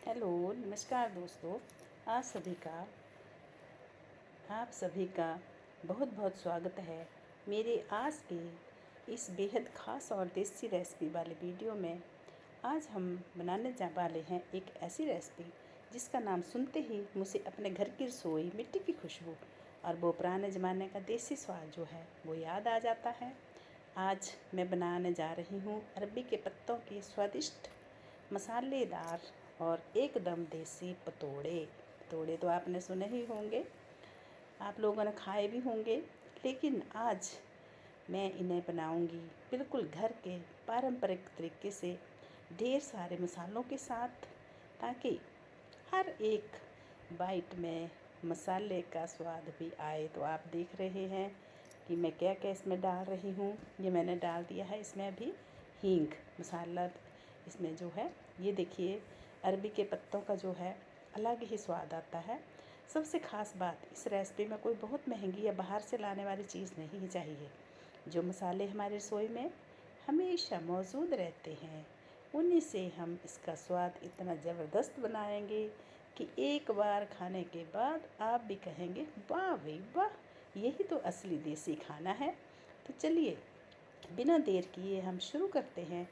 Hello, नमस्कार दोस्तों। आप सभी का आप सभी का बहुत बहुत स्वागत है मेरे आज के इस बेहद ख़ास और देसी रेसिपी वाले वीडियो में। आज हम बनाने जा वाले हैं एक ऐसी रेसिपी जिसका नाम सुनते ही मुझे अपने घर की रसोई, मिट्टी की खुशबू और वो पुराने ज़माने का देसी स्वाद जो है वो याद आ जाता है। आज मैं बनाने जा रही हूँ अरबी के पत्तों की स्वादिष्ट, मसालेदार और एकदम देसी पतोड़े। पतोड़े तो आपने सुने ही होंगे, आप लोगों ने खाए भी होंगे, लेकिन आज मैं इन्हें बनाऊंगी बिल्कुल घर के पारंपरिक तरीके से, ढेर सारे मसालों के साथ, ताकि हर एक बाइट में मसाले का स्वाद भी आए। तो आप देख रहे हैं कि मैं क्या क्या इसमें डाल रही हूँ। ये मैंने डाल दिया है इसमें अभी हींग मसाला। इसमें जो है ये देखिए, अरबी के पत्तों का जो है अलग ही स्वाद आता है। सबसे ख़ास बात, इस रेसिपी में कोई बहुत महंगी या बाहर से लाने वाली चीज़ नहीं चाहिए। जो मसाले हमारी रसोई में हमेशा मौजूद रहते हैं, उन्हीं से हम इसका स्वाद इतना ज़बरदस्त बनाएंगे कि एक बार खाने के बाद आप भी कहेंगे वाह भाई वाह, यही तो असली देसी खाना है। तो चलिए बिना देर किए हम शुरू करते हैं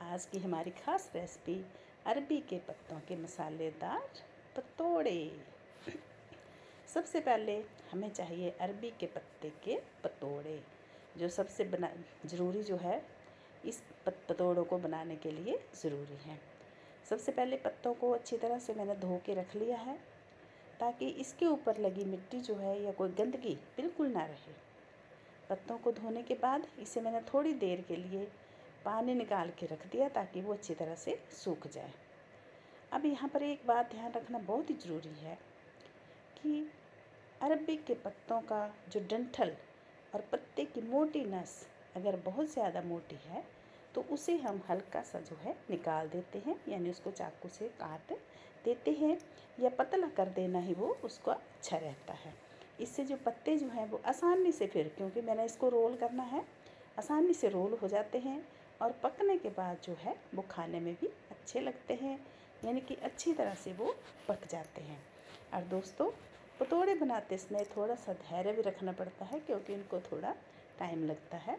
आज की हमारी ख़ास रेसिपी, अरबी के पत्तों के मसालेदार पतोड़े। सबसे पहले हमें चाहिए अरबी के पत्ते के पतोड़े, जो सबसे ज़रूरी जो है इस पतोड़ों को बनाने के लिए ज़रूरी है। सबसे पहले पत्तों को अच्छी तरह से मैंने धो के रख लिया है, ताकि इसके ऊपर लगी मिट्टी जो है या कोई गंदगी बिल्कुल ना रहे। पत्तों को धोने के बाद इसे मैंने थोड़ी देर के लिए पानी निकाल के रख दिया, ताकि वो अच्छी तरह से सूख जाए। अब यहाँ पर एक बात ध्यान रखना बहुत ही ज़रूरी है कि अरबी के पत्तों का जो डंठल और पत्ते की मोटी नस अगर बहुत ज़्यादा मोटी है तो उसे हम हल्का सा जो है निकाल देते हैं, यानी उसको चाकू से काट देते हैं, या पतला कर देना ही वो उसका अच्छा रहता है। इससे जो पत्ते जो हैं वो आसानी से, फिर क्योंकि मैंने इसको रोल करना है, आसानी से रोल हो जाते हैं और पकने के बाद जो है वो खाने में भी अच्छे लगते हैं, यानी कि अच्छी तरह से वो पक जाते हैं। और दोस्तों, पतोड़े बनाते समय थोड़ा सा धैर्य भी रखना पड़ता है, क्योंकि इनको थोड़ा टाइम लगता है,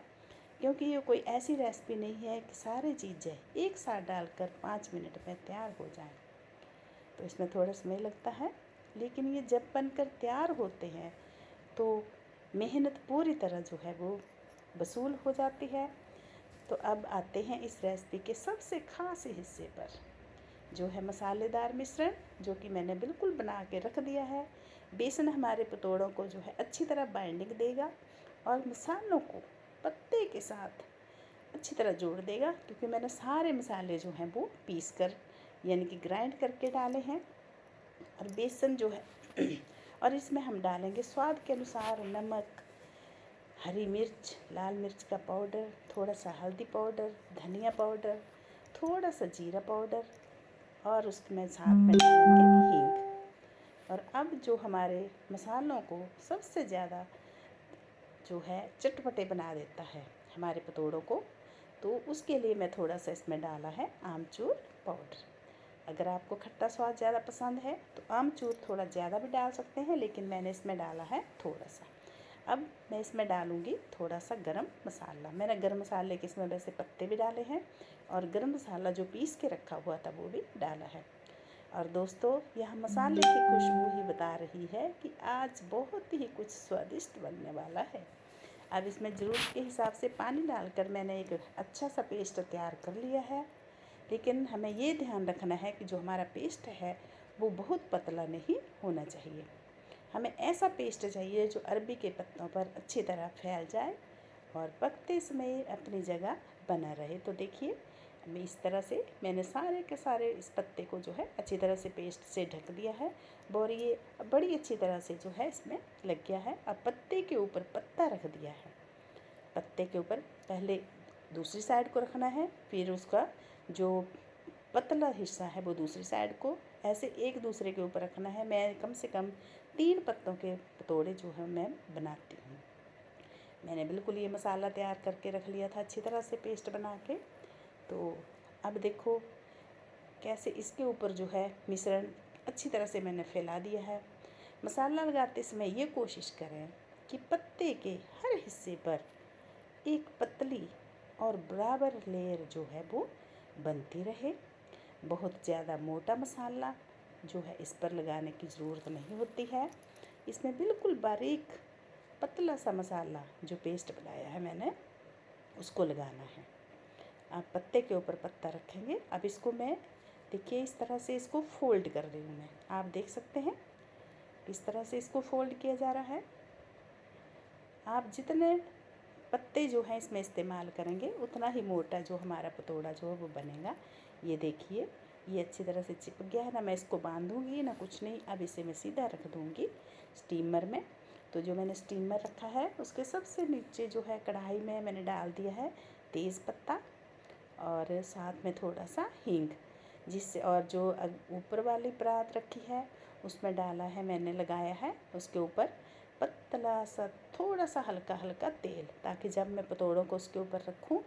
क्योंकि ये कोई ऐसी रेसिपी नहीं है कि सारी चीज़ें एक साथ डालकर 5 मिनट में तैयार हो जाएं। तो इसमें थोड़ा समय लगता है, लेकिन ये जब बनकर तैयार होते हैं तो मेहनत पूरी तरह जो है वो वसूल हो जाती है। तो अब आते हैं इस रेसिपी के सबसे ख़ास हिस्से पर, जो है मसालेदार मिश्रण, जो कि मैंने बिल्कुल बना के रख दिया है। बेसन हमारे पतोड़ों को जो है अच्छी तरह बाइंडिंग देगा और मसालों को पत्ते के साथ अच्छी तरह जोड़ देगा, क्योंकि मैंने सारे मसाले जो हैं वो पीस कर, यानी कि ग्राइंड करके डाले हैं। और बेसन जो है और इसमें हम डालेंगे स्वाद के अनुसार नमक, हरी मिर्च, लाल मिर्च का पाउडर, थोड़ा सा हल्दी पाउडर, धनिया पाउडर, थोड़ा सा जीरा पाउडर, और उसमें साथ में डालेंगे हींग। और अब जो हमारे मसालों को सबसे ज़्यादा जो है चटपटे बना देता है हमारे पतोड़ों को, तो उसके लिए मैं थोड़ा सा इसमें डाला है आमचूर पाउडर। अगर आपको खट्टा स्वाद ज़्यादा पसंद है तो आमचूर थोड़ा ज़्यादा भी डाल सकते हैं, लेकिन मैंने इसमें डाला है थोड़ा सा। अब मैं इसमें डालूँगी थोड़ा सा गरम मसाला। मैंने गरम मसाले के इसमें वैसे पत्ते भी डाले हैं, और गरम मसाला जो पीस के रखा हुआ था वो भी डाला है। और दोस्तों, यह मसाले की खुशबू ही बता रही है कि आज बहुत ही कुछ स्वादिष्ट बनने वाला है। अब इसमें ज़रूरत के हिसाब से पानी डालकर मैंने एक अच्छा सा पेस्ट तैयार कर लिया है। लेकिन हमें ये ध्यान रखना है कि जो हमारा पेस्ट है वो बहुत पतला नहीं होना चाहिए। हमें ऐसा पेस्ट चाहिए जो अरबी के पत्तों पर अच्छी तरह फैल जाए और पकते समय अपनी जगह बना रहे। तो देखिए, मैं इस तरह से मैंने सारे के सारे इस पत्ते को जो है अच्छी तरह से पेस्ट से ढक दिया है, और ये बड़ी अच्छी तरह से जो है इसमें लग गया है। अब पत्ते के ऊपर पत्ता रख दिया है। पत्ते के ऊपर पहले दूसरी साइड को रखना है, फिर उसका जो पतला हिस्सा है वो दूसरी साइड को, ऐसे एक दूसरे के ऊपर रखना है। मैं कम से कम 3 पत्तों के पतोड़े जो है मैं बनाती हूँ। मैंने बिल्कुल ये मसाला तैयार करके रख लिया था अच्छी तरह से पेस्ट बना के। तो अब देखो, कैसे इसके ऊपर जो है मिश्रण अच्छी तरह से मैंने फैला दिया है। मसाला लगाते समय ये कोशिश करें कि पत्ते के हर हिस्से पर एक पतली और बराबर लेयर जो है वो बनती रहे। बहुत ज़्यादा मोटा मसाला जो है इस पर लगाने की ज़रूरत नहीं होती है। इसमें बिल्कुल बारीक पतला सा मसाला जो पेस्ट बनाया है मैंने उसको लगाना है। आप पत्ते के ऊपर पत्ता रखेंगे। अब इसको मैं देखिए इस तरह से इसको फोल्ड कर रही हूँ मैं। आप देख सकते हैं किस तरह से इसको फोल्ड किया जा रहा है। आप जितने पत्ते जो हैं इसमें इस्तेमाल करेंगे उतना ही मोटा जो हमारा पतोड़ा जो है वो बनेगा। ये देखिए ये अच्छी तरह से चिपक गया है ना। मैं इसको बांधूंगी ना कुछ नहीं। अब इसे मैं सीधा रख दूंगी स्टीमर में। तो जो मैंने स्टीमर रखा है उसके सबसे नीचे जो है कढ़ाई में मैंने डाल दिया है तेज़ पत्ता और साथ में थोड़ा सा हींग, जिससे और जो ऊपर वाली परात रखी है उसमें डाला है मैंने लगाया है उसके ऊपर पतला सा थोड़ा सा हल्का हल्का तेल, ताकि जब मैं पतोड़ों को उसके ऊपर रखूं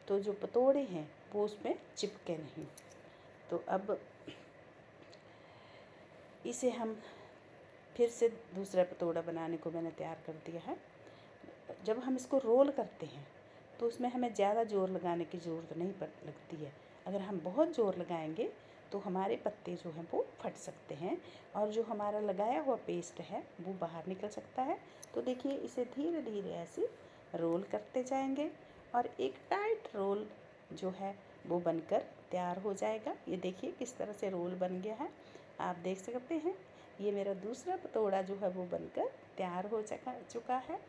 तो जो पतोड़े हैं वो उसमें चिपके नहीं। तो अब इसे हम फिर से दूसरा पतोड़ा बनाने को मैंने तैयार कर दिया है। जब हम इसको रोल करते हैं तो उसमें हमें ज़्यादा ज़ोर लगाने की ज़रूरत नहीं लगती है। अगर हम बहुत ज़ोर लगाएंगे तो हमारे पत्ते जो हैं वो फट सकते हैं और जो हमारा लगाया हुआ पेस्ट है वो बाहर निकल सकता है। तो देखिए इसे धीरे धीरे ऐसे रोल करते जाएंगे और एक टाइट रोल जो है वो बनकर तैयार हो जाएगा। ये देखिए किस तरह से रोल बन गया है, आप देख सकते हैं। ये मेरा दूसरा पतोड़ा जो है वो बनकर तैयार हो चुका है।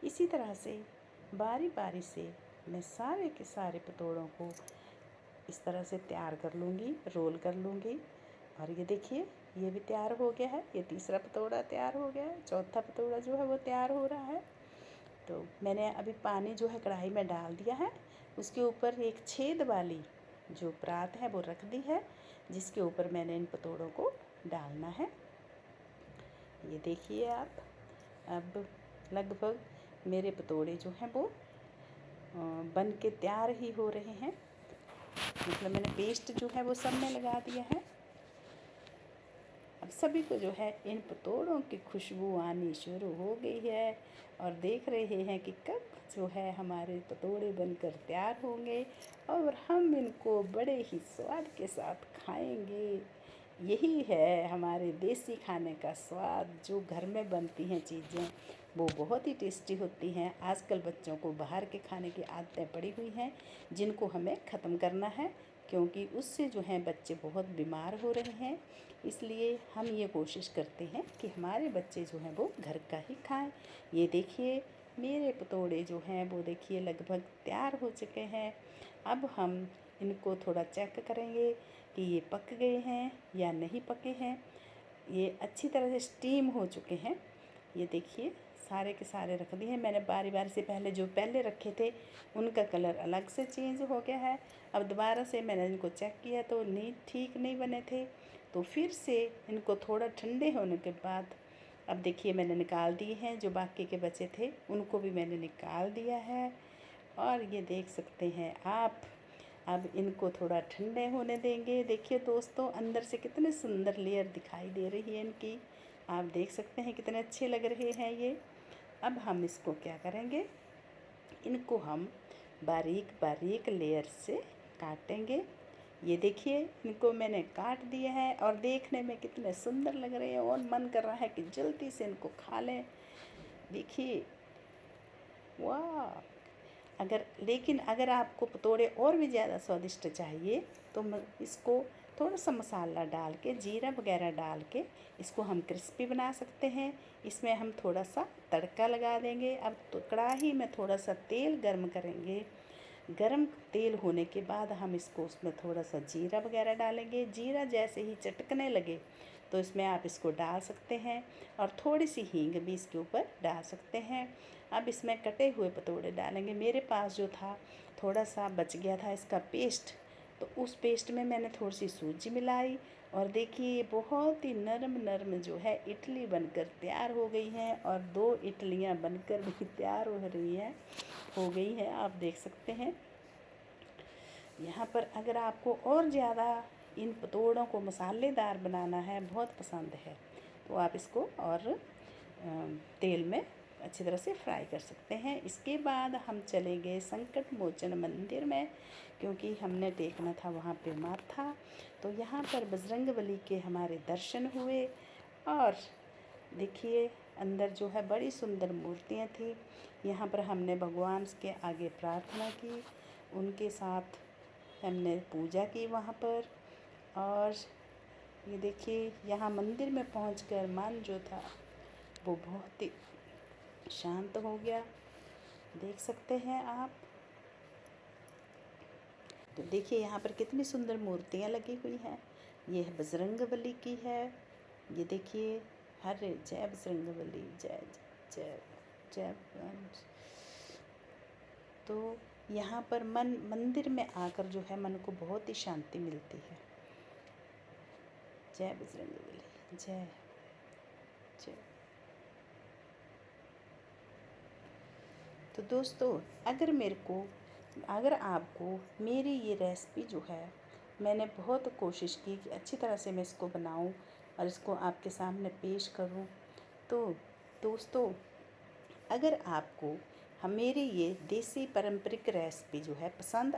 इसी तरह से बारी बारी से मैं सारे के सारे पतोड़ों को इस तरह से तैयार कर लूँगी, रोल कर लूँगी। और ये देखिए ये भी तैयार हो गया है। ये तीसरा पतोड़ा तैयार हो गया है। चौथा पतोड़ा जो है वो तैयार हो रहा है। तो मैंने अभी पानी जो है कढ़ाई में डाल दिया है। उसके ऊपर एक छेद वाली जो परात है वो रख दी है, जिसके ऊपर मैंने इन पतोड़ों को डालना है। ये देखिए आप, अब लगभग मेरे पतोड़े जो हैं वो बन के तैयार ही हो रहे हैं। मतलब मैंने पेस्ट जो है वो सब में लगा दिया है। अब सभी को जो है इन पतोड़ों की खुशबू आनी शुरू हो गई है और देख रहे हैं कि कब जो है हमारे पतोड़े बनकर तैयार होंगे और हम इनको बड़े ही स्वाद के साथ खाएंगे। यही है हमारे देसी खाने का स्वाद। जो घर में बनती हैं चीज़ें वो बहुत ही टेस्टी होती हैं। आजकल बच्चों को बाहर के खाने की आदतें पड़ी हुई हैं जिनको हमें ख़त्म करना है, क्योंकि उससे जो हैं बच्चे बहुत बीमार हो रहे हैं। इसलिए हम ये कोशिश करते हैं कि हमारे बच्चे जो हैं वो घर का ही खाएं। ये देखिए मेरे पतोड़े जो हैं वो देखिए लगभग तैयार हो चुके हैं। अब हम इनको थोड़ा चेक करेंगे कि ये पक गए हैं या नहीं पके हैं। ये अच्छी तरह से स्टीम हो चुके हैं। ये देखिए सारे के सारे रख दिए हैं मैंने बारी बारी से। पहले जो पहले रखे थे उनका कलर अलग से चेंज हो गया है। अब दोबारा से मैंने इनको चेक किया तो नहीं, ठीक नहीं बने थे। तो फिर से इनको थोड़ा ठंडे होने के बाद अब देखिए मैंने निकाल दिए हैं। जो बाकी के बचे थे उनको भी मैंने निकाल दिया है। और ये देख सकते हैं आप, अब इनको थोड़ा ठंडे होने देंगे। देखिए दोस्तों अंदर से कितने सुंदर लेयर दिखाई दे रही है इनकी। आप देख सकते हैं कितने अच्छे लग रहे हैं ये। अब हम इसको क्या करेंगे, इनको हम बारीक बारीक लेयर से काटेंगे। ये देखिए इनको मैंने काट दिया है और देखने में कितने सुंदर लग रहे हैं और मन कर रहा है कि जल्दी से इनको खा लें। देखिए वाह। लेकिन अगर आपको पतोड़े और भी ज़्यादा स्वादिष्ट चाहिए तो इसको थोड़ा सा मसाला डाल के, जीरा वगैरह डाल के इसको हम क्रिस्पी बना सकते हैं। इसमें हम थोड़ा सा तड़का लगा देंगे। अब तो कढ़ाई में थोड़ा सा तेल गर्म करेंगे। गरम तेल होने के बाद हम इसको उसमें थोड़ा सा जीरा वगैरह डालेंगे। जीरा जैसे ही चटकने लगे तो इसमें आप इसको डाल सकते हैं और थोड़ी सी हींग भी इसके ऊपर डाल सकते हैं। अब इसमें कटे हुए पतोड़े डालेंगे। मेरे पास जो था थोड़ा सा बच गया था इसका पेस्ट, तो उस पेस्ट में मैंने थोड़ी सी सूजी मिलाई और देखिए ये बहुत ही नरम नरम जो है इडली बनकर तैयार हो गई हैं और 2 इडलियां बनकर भी तैयार हो रही हैं, हो गई है। आप देख सकते हैं यहाँ पर। अगर आपको और ज़्यादा इन पतोड़ों को मसालेदार बनाना है, बहुत पसंद है। तो आप इसको और तेल में अच्छी तरह से फ्राई कर सकते हैं। इसके बाद हम चले गए संकट मोचन मंदिर में, क्योंकि हमने देखना था वहाँ पे माथा। तो यहाँ पर बजरंगबली के हमारे दर्शन हुए और देखिए अंदर जो है बड़ी सुंदर मूर्तियाँ थी। यहाँ पर हमने भगवान के आगे प्रार्थना की, उनके साथ हमने पूजा की वहाँ पर। और ये देखिए यहाँ मंदिर में पहुंचकर मन जो था वो बहुत ही शांत हो गया, देख सकते हैं आप। तो देखिए यहाँ पर कितनी सुंदर मूर्तियाँ लगी हुई हैं। ये बजरंगबली की है, ये देखिए। हरे जय बजरंगबली, जय जय जय। तो यहाँ पर मंदिर में आकर जो है मन को बहुत ही शांति मिलती है। जय बजरंगबली, जय जय। तो दोस्तों अगर आपको मेरी ये रेसिपी जो है, मैंने बहुत कोशिश की कि अच्छी तरह से मैं इसको बनाऊं और इसको आपके सामने पेश करूं। तो दोस्तों अगर आपको मेरी ये देसी पारंपरिक रेसिपी जो है पसंद